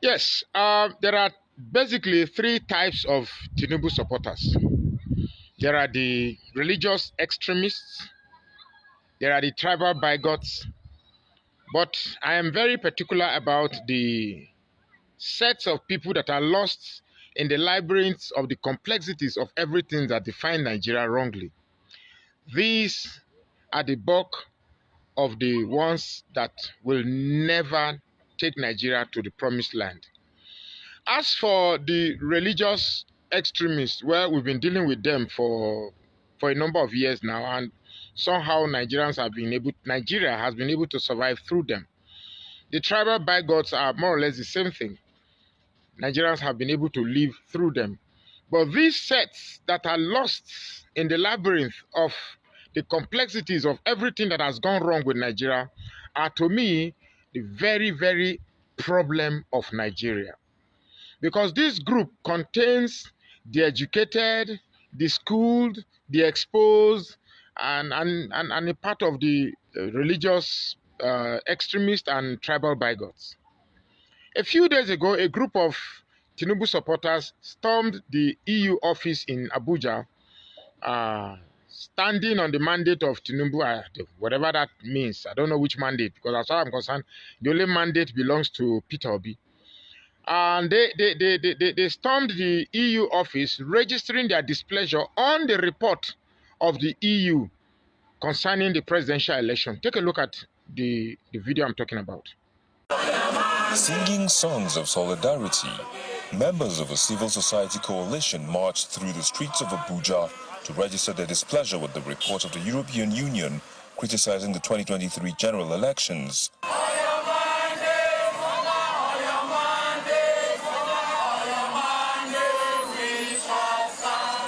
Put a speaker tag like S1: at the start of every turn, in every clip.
S1: Yes, there are basically three types of Tinubu supporters. There are the religious extremists, there are the tribal bigots, but I am very particular about the sets of people that are lost in the labyrinths of the complexities of everything that define Nigeria wrongly. These are the bulk of the ones that will never take Nigeria to the promised land. As for the religious extremists, well, we've been dealing with them for a number of years now, and somehow Nigeria has been able to survive through them. The tribal bigots are more or less the same thing. Nigerians have been able to live through them. But these sets that are lost in the labyrinth of the complexities of everything that has gone wrong with Nigeria are, to me, the very, very problem of Nigeria. Because this group contains the educated, the schooled, the exposed, and a part of the religious extremists and tribal bigots. A few days ago, a group of Tinubu supporters stormed the EU office in Abuja, standing on the mandate of Tinubu, whatever that means. I don't know which mandate, because as far as I'm concerned, the only mandate belongs to Peter Obi. And they stormed the EU office, registering their displeasure on the report of the EU concerning the presidential election. Take a look at the video I'm talking about.
S2: Singing songs of solidarity, members of a civil society coalition marched through the streets of Abuja to register their displeasure with the report of the European Union criticizing the 2023 general elections.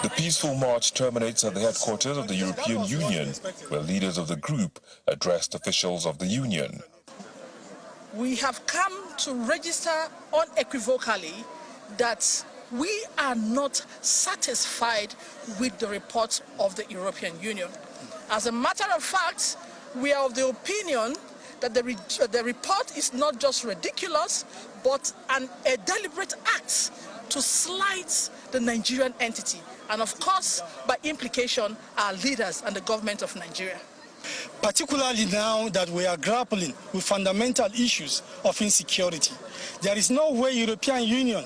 S2: The peaceful march terminates at the headquarters of the European Union, where leaders of the group addressed officials of the Union.
S3: We have come to register unequivocally that we are not satisfied with the report of the European Union. As a matter of fact, we are of the opinion that the report is not just ridiculous, but a deliberate act to slight the Nigerian entity, and of course, by implication, our leaders and the government of Nigeria.
S4: Particularly now that we are grappling with fundamental issues of insecurity. There is no way European Union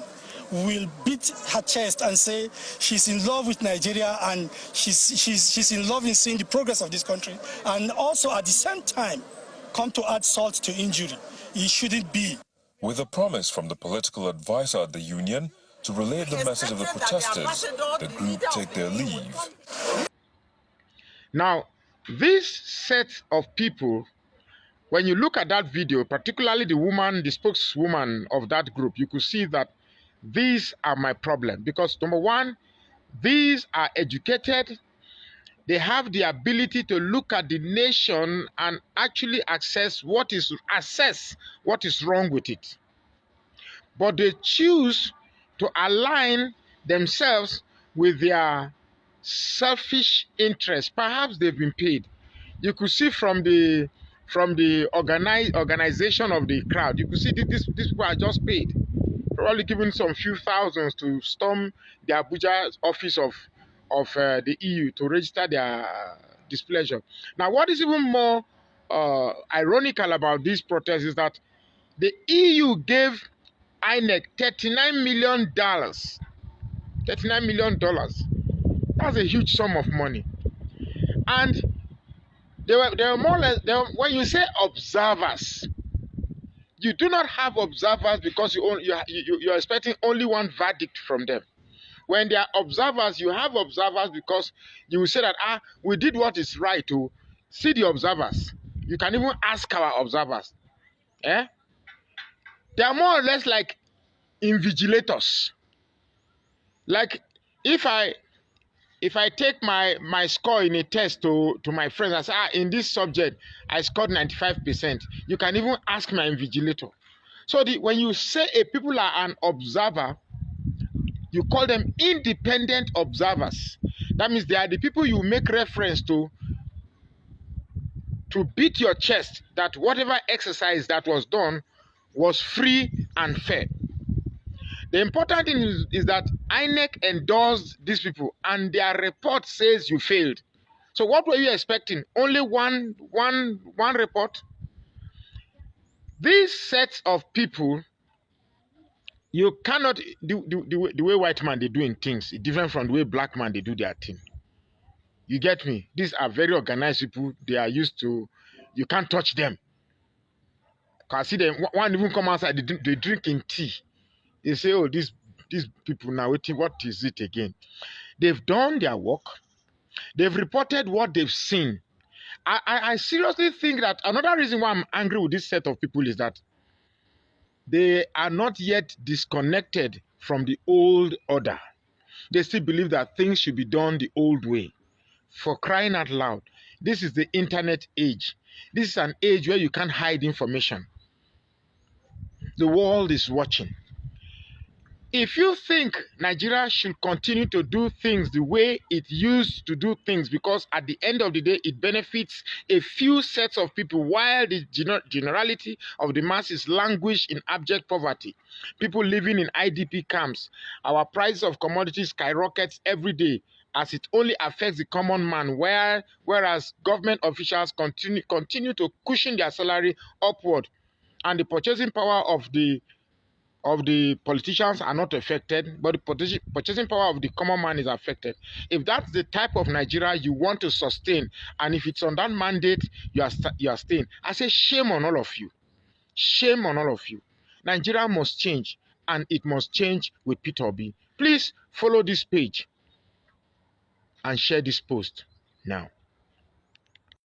S4: will beat her chest and say she's in love with Nigeria and she's in love in seeing the progress of this country, and also at the same time come to add salt to injury. It shouldn't be.
S2: With a promise from the political advisor at the union to relay the message of the protesters, the group take their leave.
S1: Now, this set of people, when you look at that video, particularly the spokeswoman of that group, you could see that these are my problem. Because number one, these are educated. They have the ability to look at the nation and actually assess what is wrong with it. But they choose to align themselves with their selfish interests. Perhaps they've been paid. You could see from the organization of the crowd, you could see these people are just paid, probably given some few thousands to storm the Abuja office of the EU to register their displeasure. Now, what is even more ironical about these protests is that the EU gave INEC $39 million. $39 million. That's a huge sum of money. And they were more or less, when you say observers, you do not have observers because you're expecting only one verdict from them. When they are observers, you have observers because you will say that, we did what is right to see the observers. You can even ask our observers. Eh? They are more or less like invigilators. Like if I take my score in a test to my friends and say, in this subject, I scored 95%, you can even ask my invigilator. So when you say people are an observer, you call them independent observers. That means they are the people you make reference to beat your chest that whatever exercise that was done was free and fair. The important thing is that INEC endorsed these people and their report says you failed. So what were you expecting? Only one report? These sets of people, you cannot, the way white man they doing things is different from the way black man they do their thing. You get me? These are very organized people. They are used to, you can't touch them. Cause see them, one even come outside, they drink in tea. They say, oh, these people now waiting, what is it again? They've done their work. They've reported what they've seen. I seriously think that another reason why I'm angry with this set of people is that they are not yet disconnected from the old order. They still believe that things should be done the old way. For crying out loud, this is the internet age. This is an age where you can't hide information. The world is watching. If you think Nigeria should continue to do things the way it used to do things, because at the end of the day it benefits a few sets of people while the generality of the masses languish in abject poverty, people living in IDP camps, our price of commodities skyrockets every day as it only affects the common man, whereas government officials continue to cushion their salary upward, and the purchasing power of the politicians are not affected, but the purchasing power of the common man is affected. If that's the type of Nigeria you want to sustain, and if it's on that mandate you are staying, I say shame on all of you. Shame on all of you. Nigeria must change, and it must change with Peter Obi. Please follow this page and share this post now.